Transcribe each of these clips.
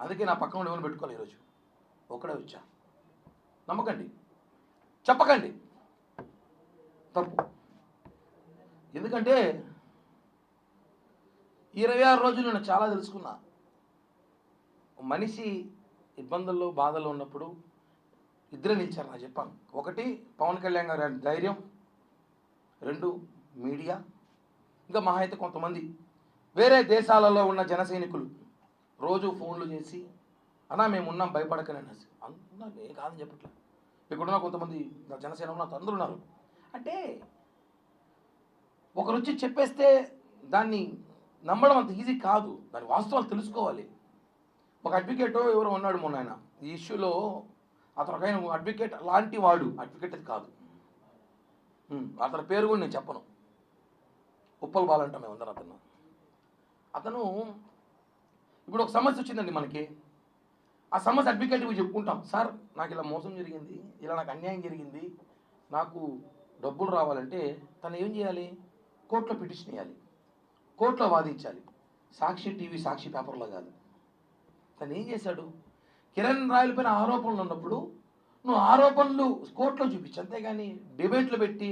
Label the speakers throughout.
Speaker 1: అందుకే నా పక్కన ఎవరు పెట్టుకోవాలి ఈరోజు ఒక్కడే వచ్చా. నమ్మకండి, చెప్పకండి తప్పు. ఎందుకంటే 26 రోజులు నేను చాలా తెలుసుకున్నా. మనిషి ఇబ్బందుల్లో బాధల్లో ఉన్నప్పుడు ఇద్దరే నిలిచారు. నాకు చెప్పాను. ఒకటి పవన్ కళ్యాణ్ గారి ధైర్యం, 2 మీడియా, ఇంకా మహా అయితే కొంతమంది వేరే దేశాలలో ఉన్న జన సైనికులు రోజు ఫోన్లు చేసి అన్నా మేము ఉన్నాం భయపడకని అనేసి అన్నా. ఏ కాదని చెప్పట్లేదు. ఇక్కడున్న కొంతమంది జనసేన నాకు అందరూ ఉన్నారు. అంటే ఒకరు వచ్చి చెప్పేస్తే దాన్ని నమ్మడం అంత ఈజీ కాదు. దాని వాస్తవాలు తెలుసుకోవాలి. ఒక అడ్వకేట్ ఎవరో ఉన్నాడు మొన్న, ఆయన ఈ ఇష్యూలో అతను ఒక అడ్వకేట్ లాంటి వాడు. అడ్వకేట్ అది కాదు, అతని పేరు కూడా నేను చెప్పను. ఉప్పల్ బాలంట మేము అందరం. అతను ఇప్పుడు ఒక సమస్య వచ్చిందండి మనకి. ఆ సమస్య అడ్వకేట్కి చెప్పుకుంటాం. సార్ నాకు ఇలా మోసం జరిగింది, ఇలా నాకు అన్యాయం జరిగింది, నాకు డబ్బులు రావాలంటే తను ఏం చేయాలి? కోర్టులో పిటిషన్ వేయాలి, కోర్టులో వాదించాలి. సాక్షి టీవీ, సాక్షి పేపర్లో కాదు. తను ఏం చేశాడు? కిరణ్ రాయల పైన ఆరోపణలు ఉన్నప్పుడు నువ్వు ఆరోపణలు కోర్టులో చూపించు, అంతేగాని డిబేట్లు పెట్టి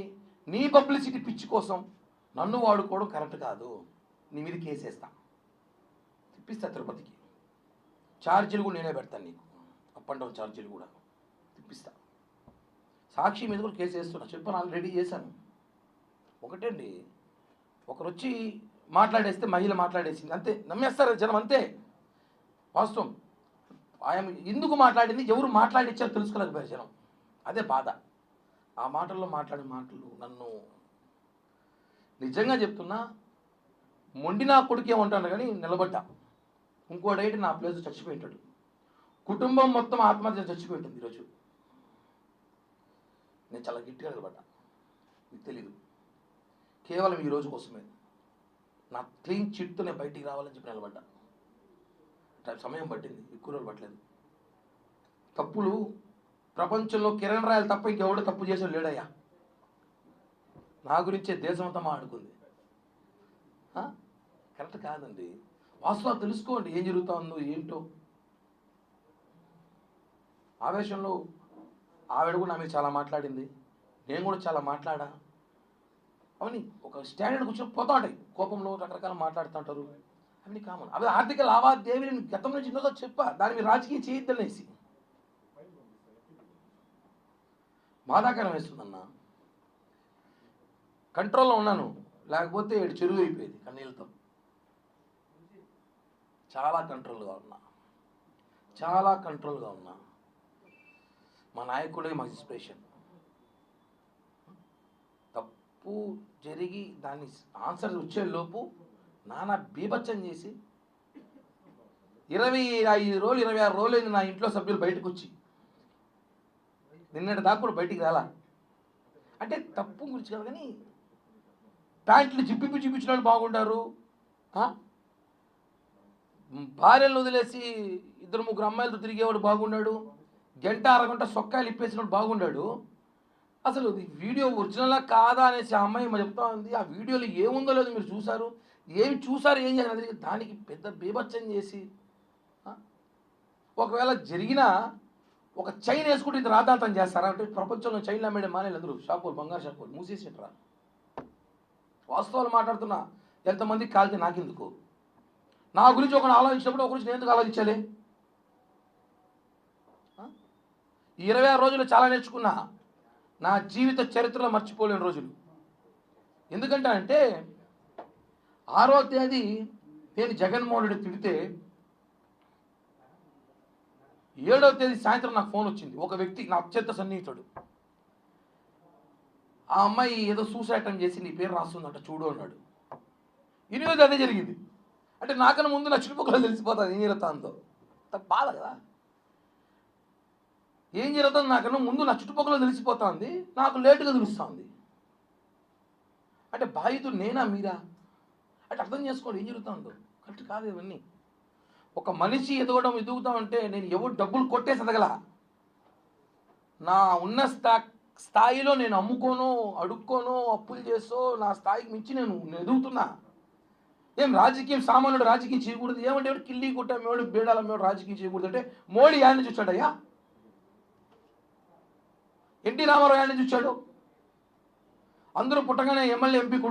Speaker 1: నీ పబ్లిసిటీ పిచ్చి కోసం నన్ను వాడుకోవడం కరెక్ట్ కాదు. నీ మీద కేసు వేస్తా, తిప్పిస్తా తిరుపతికి. ఛార్జీలు కూడా నేనే పెడతాను నీకు, అప్ అండ్ డౌన్ ఛార్జీలు కూడా తిప్పిస్తా. సాక్షి మీద కూడా కేసు వేస్తున్నా, చెప్పాను, ఆల్రెడీ చేశాను. ఒకటండి, ఒకరు వచ్చి మాట్లాడేస్తే మహిళ మాట్లాడేసింది అంతే, నమ్మేస్తారు జనం అంతే. వాస్తవం. ఆయన ఎందుకు మాట్లాడింది, ఎవరు మాట్లాడిచ్చారో తెలుసుకోలేకపోయారు జనం. అదే బాధ. ఆ మాటల్లో మాట్లాడే మాటలు నన్ను నిజంగా చెప్తున్నా, మొండి నా కొడుకు ఏమంటాను కానీ నిలబడ్డా. ఇంకోడైతే నా ప్లేస్ చచ్చిపోయింటాడు. కుటుంబం మొత్తం ఆత్మహత్య చచ్చిపోయింటుంది ఈరోజు. నేను చాలా గట్టిగా నిలబడ్డా, మీకు తెలీదు. కేవలం ఈ రోజు కోసమే నా క్లీన్ చిట్తో నేను బయటికి రావాలని చెప్పి నిలబడ్డా. సమయం పట్టింది, ఎక్కువ రోజులు పట్టలేదు. తప్పులు ప్రపంచంలో కిరణ్ రాయలు తప్ప ఇంకెవడో తప్పు చేసాడు లేడయ్యా. నా గురించే దేశం అంతా మాడుకుంది. కరెక్ట్ కాదండి. వాస్తవాలు తెలుసుకోండి, ఏం జరుగుతుందో ఏంటో. ఆవేశంలో ఆవిడ కూడా నా మీద చాలా మాట్లాడింది, నేను కూడా చాలా మాట్లాడా. అవన్నీ ఒక స్టాండర్డ్ కూర్చొని పోతా ఉంటాయి. కోపంలో రకరకాల మాట్లాడుతుంటారు, అవన్నీ కామన్. అవి ఆర్థిక లావాదేవీలు గతం నుంచి ఎన్నో చెప్పా, దాని మీద రాజకీయం చేయొద్దనేసి. బాధాకరం వేస్తుందన్న. కంట్రోల్లో ఉన్నాను, లేకపోతే చెరువు అయిపోయేది కన్నీళ్ళతో. చాలా కంట్రోల్గా ఉన్నా, చాలా కంట్రోల్గా ఉన్నా. మా నాయకుడే మాకు ఇన్స్పిరేషన్. తప్పు జరిగి దాన్ని ఆన్సర్ వచ్చేలోపు నానా బీభత్సం చేసి 25 రోజులు 26 రోజులు అయింది నా ఇంట్లో సభ్యులు బయటకు వచ్చి. నిన్నటి దాకా కూడా బయటికి రాలా. అంటే తప్పు గురించి కాదు కానీ ప్యాంట్లు చూపించిన వాళ్ళు బాగుంటారు, భార్యలను వదిలేసి 2-3 అమ్మాయిలతో తిరిగేవాడు బాగున్నాడు, గంట అరగంట సొక్కాయలు ఇప్పేసినప్పుడు బాగున్నాడు. అసలు వీడియో ఒరిజినలా కాదా అనేసి ఆ అమ్మాయి చెప్తా ఉంది. ఆ వీడియోలో ఏముందో లేదో మీరు చూసారు, ఏం చేయాలి, దానికి పెద్ద బీభత్సం చేసి. ఒకవేళ జరిగినా ఒక చైన్ వేసుకుంటే ఇంత రాద్ధాంతం చేస్తారా? అంటే ప్రపంచంలో చైన్లు అమ్మేడే మానేలు అందరూ షాపులు, బంగారు షాపులు మూసేసేట్రా. వాస్తవాలు మాట్లాడుతున్నా. ఎంతమందికి కాలితే నాకెందుకు? నా గురించి ఒకరు ఆలోచించినప్పుడు ఒక గురించి నేను ఎందుకు ఆలోచించాలి? ఈ 26 రోజులు చాలా నేర్చుకున్నా. నా జీవిత చరిత్రలో మర్చిపోలేని రోజులు. ఎందుకంటే అంటే 6వ తేదీ నేను జగన్మోహన్ రెడ్డి తిడితే 7వ తేదీ సాయంత్రం నాకు ఫోన్ వచ్చింది. ఒక వ్యక్తి, నా అత్యంత సన్నిహితుడు, ఆ అమ్మాయి ఏదో సూసైడ్ అటెంప్ట్ చేసి నీ పేరు రాస్తుందంట చూడు అన్నాడు. 8వ అదే జరిగింది. అంటే నాకన్నా ముందు నా చుట్టుపక్కల తెలిసిపోతుంది ఏం జరుగుతుందో. బాధ కదా. ఏం జరుగుతుందో నాకన్నా ముందు నా చుట్టుపక్కల తెలిసిపోతుంది, నాకు లేటుగా తెలుస్తుంది. అంటే బాధితుడు నేనా మీరా? అంటే అర్థం చేసుకోండి ఏం జరుగుతుందో. కరెక్ట్ కాదు ఇవన్నీ. ఒక మనిషి ఎదుగుతామంటే నేను ఎవరు డబ్బులు కొట్టేసి ఎదగల. నా ఉన్న స్థాయిలో నేను అమ్ముకోను, అడుక్కోను, అప్పులు చేసో నా స్థాయికి మించి నేను ఎదుగుతున్నా. ఏం రాజకీయం సామాన్యుడు రాజకీయం చేయకూడదు ఏమంటే కిల్లి కుట్టమేవాడు బీడాలమ్మేవాడు రాజకీయం చేయకూడదు అంటే మోడీ యాడ్ని చూచాడయ్యా? ఎన్టీ రామారావు యాడ్ని చూచాడు? అందరూ పుట్టగానే ఎమ్మెల్యే ఎంపీ కొడుకు